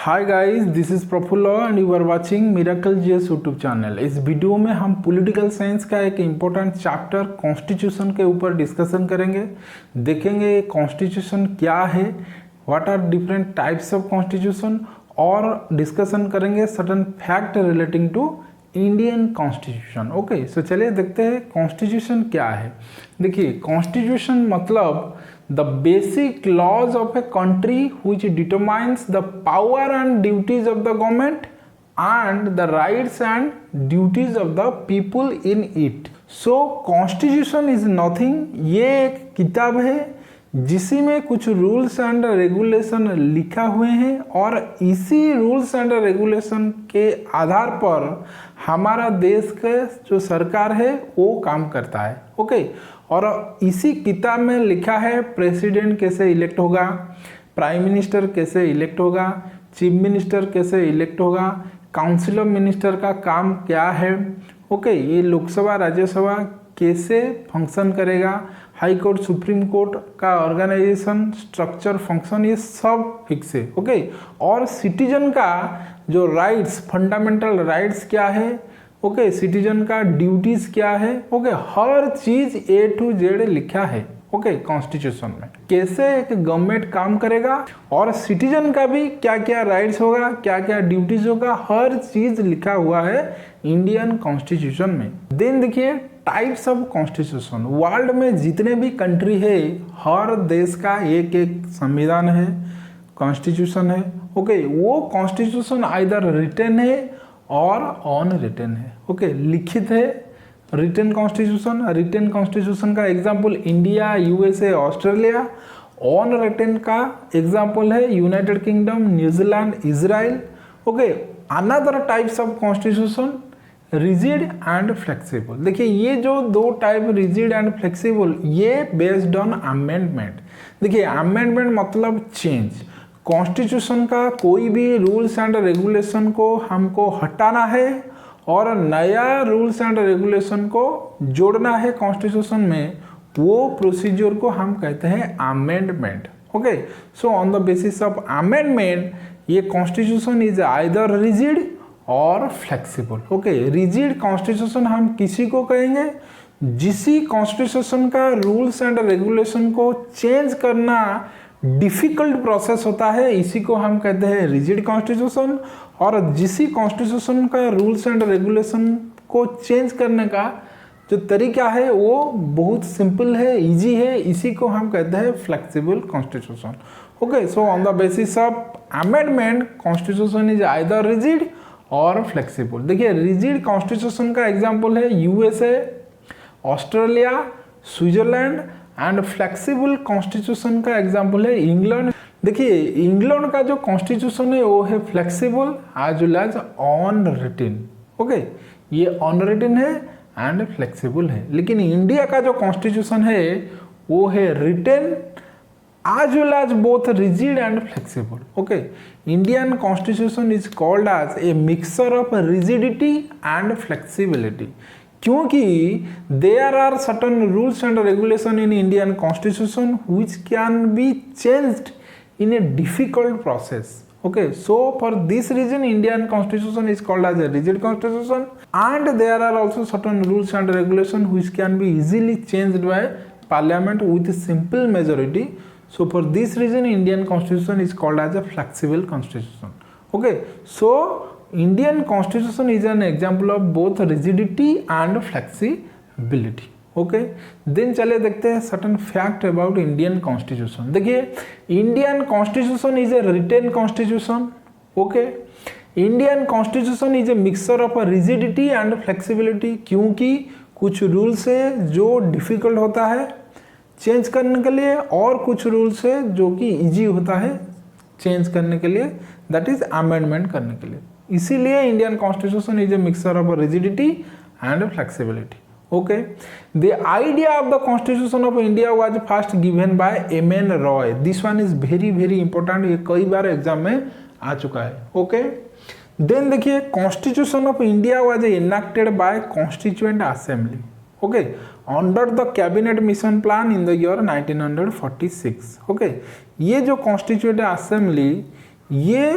Hi guys, this is Praful and you are watching Miracle GS YouTube channel. इस video में हम political science का एक इम्पोर्टेंट चैप्टर कॉन्स्टिट्यूशन के ऊपर डिस्कशन करेंगे। देखेंगे कॉन्स्टिट्यूशन क्या है, what are different types of constitution, और डिस्कशन करेंगे certain fact relating to Indian constitution. Okay, so चलिए देखते हैं कॉन्स्टिट्यूशन क्या है। देखिए, कॉन्स्टिट्यूशन मतलब the basic laws of a country which determines the power and duties of the government and the rights and duties of the people in it. So constitution is nothing, ये एक किताब है जिसी में कुछ रूल्स एंड रेगुलेशन लिखा हुए हैं और इसी रूल्स एंड रेगुलेशन के आधार पर हमारा देश का जो सरकार है वो काम करता है। ओके, और इसी किताब में लिखा है प्रेसिडेंट कैसे इलेक्ट होगा, प्राइम मिनिस्टर कैसे इलेक्ट होगा, चीफ मिनिस्टर कैसे इलेक्ट होगा, काउंसिल ऑफ मिनिस्टर का काम क्या है। ओके, ये लोकसभा राज्यसभा कैसे फंक्शन करेगा, हाई कोर्ट सुप्रीम कोर्ट का ऑर्गेनाइजेशन स्ट्रक्चर फंक्शन, ये सब फिक्स है। ओके, और सिटीजन का जो राइट्स, फंडामेंटल राइट्स क्या है, ओके, सिटीजन का ड्यूटीज क्या है, ओके, हर चीज ए टू जेड लिखा है। ओके, कॉन्स्टिट्यूशन में कैसे एक गवर्नमेंट काम करेगा और सिटीजन का भी क्या क्या राइट्स होगा, क्या क्या ड्यूटीज होगा, हर चीज लिखा हुआ है इंडियन कॉन्स्टिट्यूशन में। देन देखिए टाइप्स ऑफ कॉन्स्टिट्यूशन। वर्ल्ड में जितने भी कंट्री है, हर देश का एक एक संविधान है, कॉन्स्टिट्यूशन है। ओके, वो कॉन्स्टिट्यूशन आइदर रिटन है और ऑन रिटन है। ओके, लिखित है, रिटन कॉन्स्टिट्यूशन। रिटन कॉन्स्टिट्यूशन का example India, USA, Australia. On written का एग्जांपल है United kingdom, New Zealand, Israel. Okay, another types of constitution rigid and flexible. देखिए, ये जो दो टाइप रिजिड एंड फ्लेक्सिबल, ये बेस्ड ऑन अमेंडमेंट। देखिए, अमेंडमेंट मतलब चेंज। कॉन्स्टिट्यूशन का कोई भी रूल्स एंड रेगुलेशन को हमको हटाना है और नया रूल्स एंड रेगुलेशन को जोड़ना है कॉन्स्टिट्यूशन में, वो प्रोसीजर को हम कहते हैं amendment. Okay, so on the basis of amendment ये कॉन्स्टिट्यूशन इज आइदर रिजिड और फ्लेक्सिबल। ओके, रिजिड कॉन्स्टिट्यूशन हम किसी को कहेंगे जिसी कॉन्स्टिट्यूशन का रूल्स एंड रेगुलेशन को चेंज करना डिफिकल्ट प्रोसेस होता है, इसी को हम कहते हैं रिजिड कॉन्स्टिट्यूशन। और जिसी कॉन्स्टिट्यूशन का रूल्स एंड रेगुलेशन को चेंज करने का जो तरीका है वो बहुत सिंपल है, इजी है, इसी को हम कहते हैं flexible constitution. Okay, so on the basis of amendment constitution is either rigid और फ्लेक्सिबल। देखिए, रिजिड कॉन्स्टिट्यूशन का एग्जाम्पल है USA, Australia, Switzerland, and flexible constitution का एग्जाम्पल है इंग्लैंड। देखिए, इंग्लैंड का जो कॉन्स्टिट्यूशन है वो है flexible as well as unwritten. Okay, ये ऑन रिटन है एंड फ्लेक्सिबल है। लेकिन इंडिया का जो कॉन्स्टिट्यूशन है वो है written as well as both rigid and flexible. Okay, Indian constitution is called as a mixture of rigidity and flexibility, क्योंकि there are certain rules and regulation in Indian constitution which can be changed in a difficult process. Okay, so for this reason Indian constitution is called as a rigid constitution and there are also certain rules and regulation which can be easily changed by parliament with simple majority. So for this reason Indian constitution is called as a flexible constitution. Okay, so Indian constitution is an example of both rigidity and flexibility. Okay, then चले देखते हैं certain fact about Indian constitution. देखिए, Indian constitution is a written constitution. Okay, Indian constitution is a mixture of a rigidity and flexibility, क्योंकि कुछ rules है जो difficult होता है चेंज करने के लिए और कुछ रूल्स है जो कि इजी होता है चेंज करने के लिए, दैट इज अमेंडमेंट करने के लिए। इसीलिए Indian constitution is a mixture of rigidity and flexibility. Okay, the idea of the constitution of India was first given by M N. Roy. This one is very very important, ये कई बार exam में आ चुका है। ओके, देन देखिए, constitution of India was enacted by constituent assembly. Okay, under the cabinet mission plan in the year 1946। Okay, ये जो कॉन्स्टिट्यूएंट असेंबली ये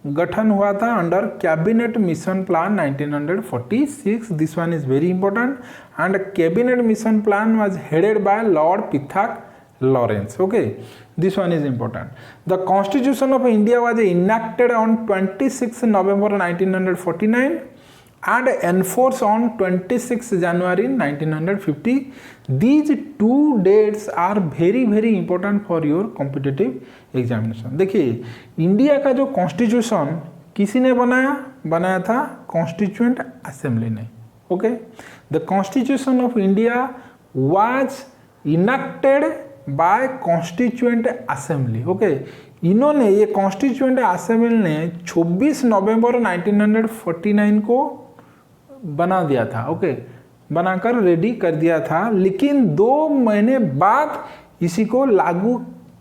गठन हुआ था under cabinet mission plan 1946. This one is very important and cabinet mission plan was headed by lord Pethick Lawrence. Okay, this one is important. The Constitution of India was enacted on 26 November 1949 and enforced on 26 January 1950. These two dates are very important for your competitive examination. देखिए, India का जो constitution किसी ने बनाया था constituent assembly ने. Okay, the constitution of India was enacted by constituent assembly. Okay, इन्होंने ये कॉन्स्टिट्यूएंट असेंबली ने 26 नवंबर 1949 को बना दिया था. ओके, बनाकर रेडी कर दिया था, लेकिन 2 महीने बाद इसी को लागू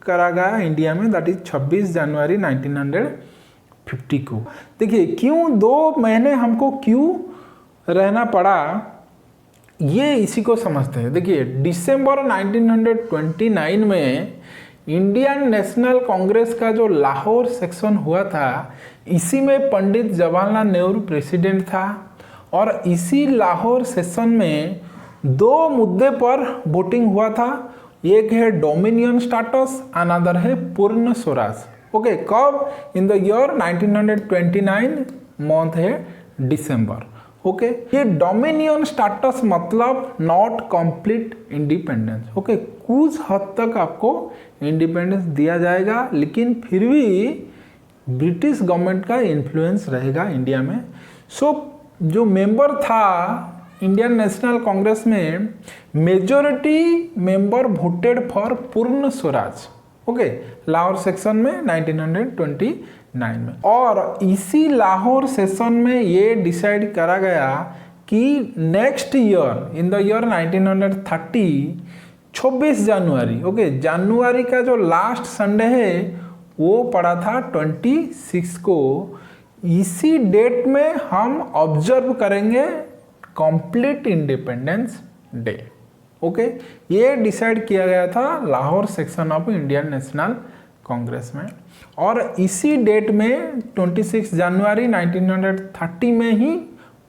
करा गया इंडिया में, दैट इज 26 जनवरी 1950 को. देखिए क्यों 2 महीने हमको क्यों रहना पड़ा, ये इसी को समझते हैं. देखिए दिसंबर 1929 में इंडियन नेशनल कांग्रेस का जो लाहौर सेक्शन हुआ था, इसी में पंडित जवाहरलाल नेहरू प्रेसिडेंट था और इसी लाहौर सेशन में 2 मुद्दे पर वोटिंग हुआ था. एक है डोमिनियन स्टेटस, अनदर है पूर्ण स्वराज. ओके, कब? इन द ईयर 1929 मंथ है दिसंबर. ओके, ये डोमिनियन स्टेटस मतलब नॉट कंप्लीट इंडिपेंडेंस. ओके, कुछ हद तक आपको इंडिपेंडेंस दिया जाएगा, लेकिन फिर भी ब्रिटिश गवर्नमेंट का इन्फ्लुएंस रहेगा इंडिया में. सो जो मेंबर था इंडियन नेशनल कांग्रेस में, मेजॉरिटी मेंबर वोटेड फॉर पूर्ण स्वराज. ओके, लाहौर सेक्शन में 1929 में. और इसी लाहौर सेशन में ये डिसाइड करा गया कि next year in the year 1930 26 January, okay, जनवरी का जो लास्ट संडे है वो पड़ा था 26 को. इसी डेट में हम ऑब्जर्व करेंगे कंप्लीट इंडिपेंडेंस डे. ओके, ये डिसाइड किया गया था Lahore section of Indian national Congress में. और इसी डेट में 26 जनवरी 1930 में ही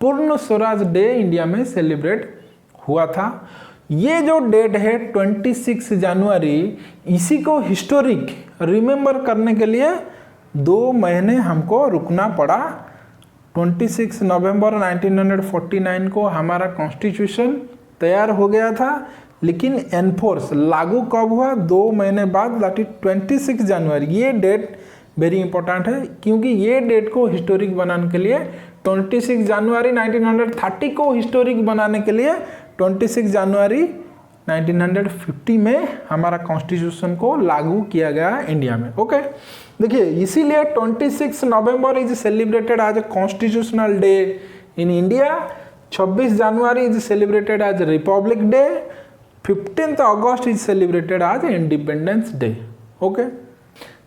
पूर्ण स्वराज डे इंडिया में सेलिब्रेट हुआ था. ये जो डेट है 26 जनवरी, इसी को हिस्टोरिक रिमेंबर करने के लिए 2 महीने हमको रुकना पड़ा. 26 नवंबर 1949 को हमारा कॉन्स्टिट्यूशन तैयार हो गया था, लेकिन एनफोर्स लागू कब हुआ? 2 महीने बाद, दैट इज 26 जनवरी. ये डेट वेरी इंपॉर्टेंट है क्योंकि ये डेट को हिस्टोरिक बनाने के लिए 26 जनवरी 1930 को हिस्टोरिक बनाने के लिए 26 जनवरी 1950 में हमारा कॉन्स्टिट्यूशन को लागू किया गया इंडिया में. ओके, देखिए इसीलिए 26 November is celebrated as a constitutional day in India. 26 January is celebrated as Republic Day. 15th August is celebrated as Independence Day. Okay,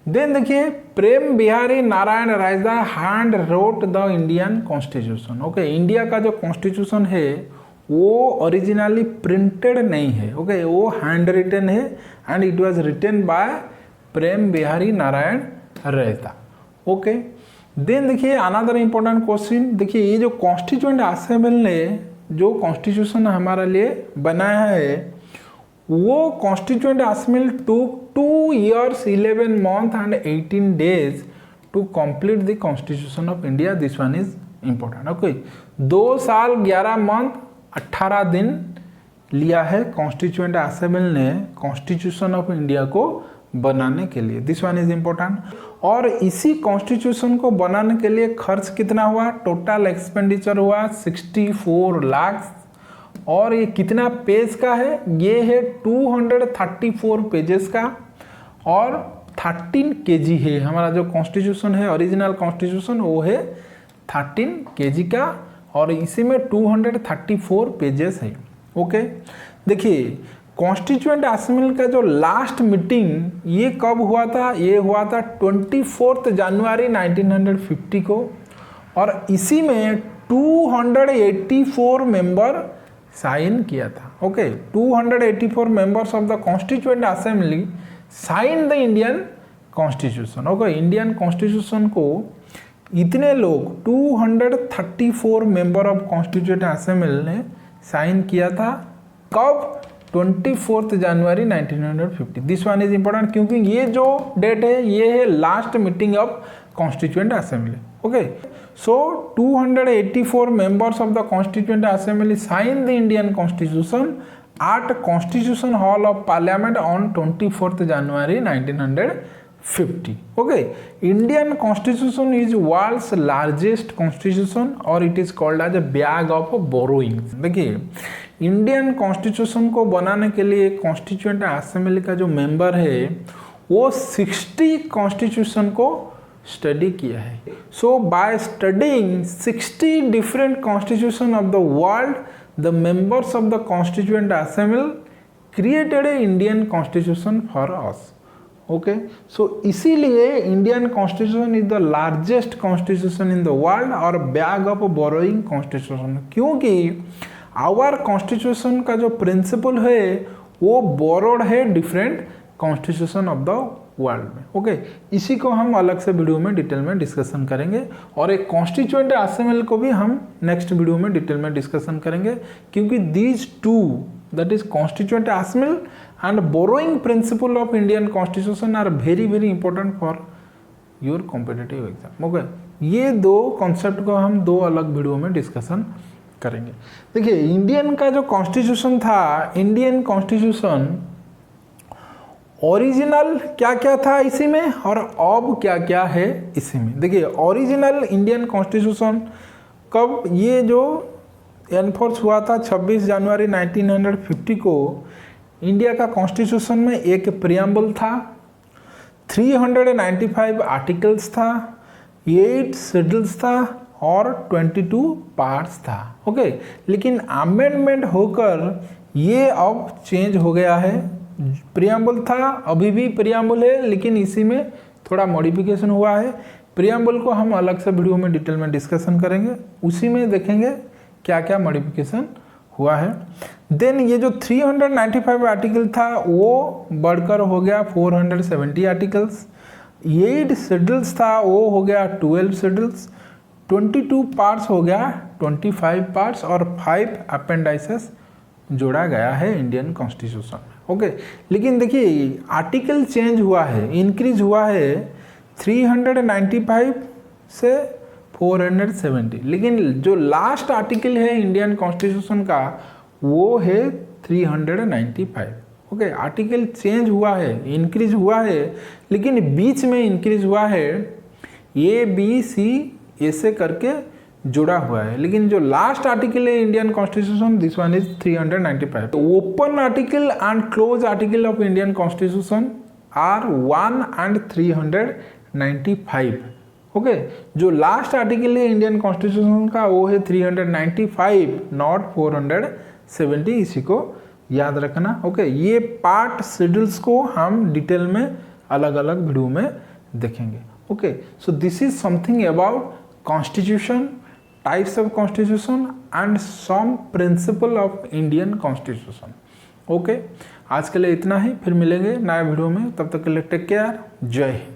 then देखिए Prem Behari Narain Raizada hand wrote the Indian constitution. Okay, India का जो constitution है वो originally printed नहीं है. Okay, वो hand written है and it was written by Prem Behari Narain Raizada. Okay, then देखिए अनदर इंपॉर्टेंट क्वेश्चन. देखिए ये जो कॉन्स्टिट्यूएंट असेंबली ने जो कॉन्स्टिट्यूशन हमारा लिए बनाया है, वो कॉन्स्टिट्यूएंट असेंबली टूक 2 years 11 months and 18 days to complete the constitution of India. This one is important. Okay, 2 साल 11 मंथ 18 दिन लिया है कॉन्स्टिट्यूएंट असेंबली ने कॉन्स्टिट्यूशन ऑफ इंडिया को बनाने के लिए. This one is important. और इसी कॉन्स्टिट्यूशन को बनाने के लिए खर्च कितना हुआ? टोटल एक्सपेंडिचर हुआ 64 लाख. और ये कितना पेज का है? ये है 234 पेजेस का और 13 kg है. हमारा जो कॉन्स्टिट्यूशन है ओरिजिनल कॉन्स्टिट्यूशन वो है 13 kg का और इसी में 234 पेजेस है. ओके, देखिए कॉन्स्टिट्यूएंट असेंबली का जो लास्ट मीटिंग ये कब हुआ था? ये हुआ था 24 जनवरी 1950 को और इसी में 284 मेंबर साइन किया था. Okay, 284 members of the constituent assembly sign the Indian constitution. Okay, Indian constitution को इतने लोग 234 मेंबर ऑफ कॉन्स्टिट्यूएंट असेंबली ने साइन किया था। कब? 24 जनवरी 1950। दिस वन इज इंपॉर्टेंट क्योंकि ये जो डेट है ये है last meeting of constituent assembly. Okay, so 284 members of the Constituent Assembly signed the Indian Constitution at Constitution Hall of Parliament on 24th January 1950. Okay, Indian Constitution is world's largest constitution और it is called as a bag of borrowing. देखिए, Indian constitution को बनाने के लिए constituent assembly का जो member है वो 60 कॉन्स्टिट्यूशन को स्टडी किया है। So by studying 60 different constitution of the world, the members of the constituent assembly created a Indian constitution for us. Okay, so इसीलिए Indian constitution is the largest constitution in the world और bag of borrowing constitution, क्योंकि our constitution का जो principle है वो borrowed है different constitution of the world में। Okay, इसी को हम अलग से वीडियो में डिटेल में डिस्कशन करेंगे और एक कॉन्स्टिट्यूएंट असेंबली को भी हम नेक्स्ट वीडियो में डिटेल में डिस्कशन करेंगे, क्योंकि these two, that is constituent assembly and borrowing principle of Indian constitution are very very important for your competitive exam. Okay, ये दो कॉन्सेप्ट को हम दो अलग वीडियो में डिस्कशन करेंगे। देखिए, इंडियन का जो कॉन्स्टिट्यूशन था, इंडियन कॉन्स्टिट्यूशन ओरिजिनल क्या क्या था इसी में और अब क्या क्या है इसी में। देखिए, ओरिजिनल इंडियन कॉन्स्टिट्यूशन कब ये जो एनफोर्स हुआ था 26 जनवरी 1950 को। इंडिया का कॉन्स्टिट्यूशन में एक प्रियम्बल था, 395 आर्टिकल्स था, 8 शेड्यूल्स था और 22 पार्ट्स था। ओके, लेकिन अमेंडमेंट होकर ये अब चेंज हो गया है। प्रियम्बल था, अभी भी प्रियम्बल है, लेकिन इसी में थोड़ा मॉडिफिकेशन हुआ है। प्रियम्बल को हम अलग से वीडियो में डिटेल में डिस्कशन करेंगे, उसी में देखेंगे क्या क्या मॉडिफिकेशन हुआ है। देन ये जो 395 आर्टिकल था वो बढ़कर हो गया 470 आर्टिकल्स, 8 शेड्यूल्स था वो हो गया 12 शेड्यूल्स, 22 पार्ट्स हो गया 25 पार्ट्स और 5 अपेंडाइसेस जोड़ा गया है इंडियन कॉन्स्टिट्यूशन में। ओके, लेकिन देखिए आर्टिकल चेंज हुआ है, इंक्रीज हुआ है 395 से 470, लेकिन जो लास्ट आर्टिकल है इंडियन कॉन्स्टिट्यूशन का वो है 395। ओके, आर्टिकल चेंज हुआ है, इंक्रीज हुआ है, लेकिन बीच में इंक्रीज हुआ है ABC ऐसे करके जुड़ा हुआ है, लेकिन जो लास्ट आर्टिकल है Indian constitution this one is 395। तो open article and close article of Indian constitution are 1 and 395। Okay, जो लास्ट आर्टिकल है इंडियन कॉन्स्टिट्यूशन का वो है 395 नॉट 470, इसी को याद रखना। ओके, ये पार्ट शेड्यूल्स को हम डिटेल में अलग अलग वीडियो में देखेंगे। Okay, so this is something about constitution, types of constitution and some principle of Indian constitution. Okay, आज के लिए इतना ही, फिर मिलेंगे नए वीडियो में, तब तक के लिए टेक केयर, जय हिंद।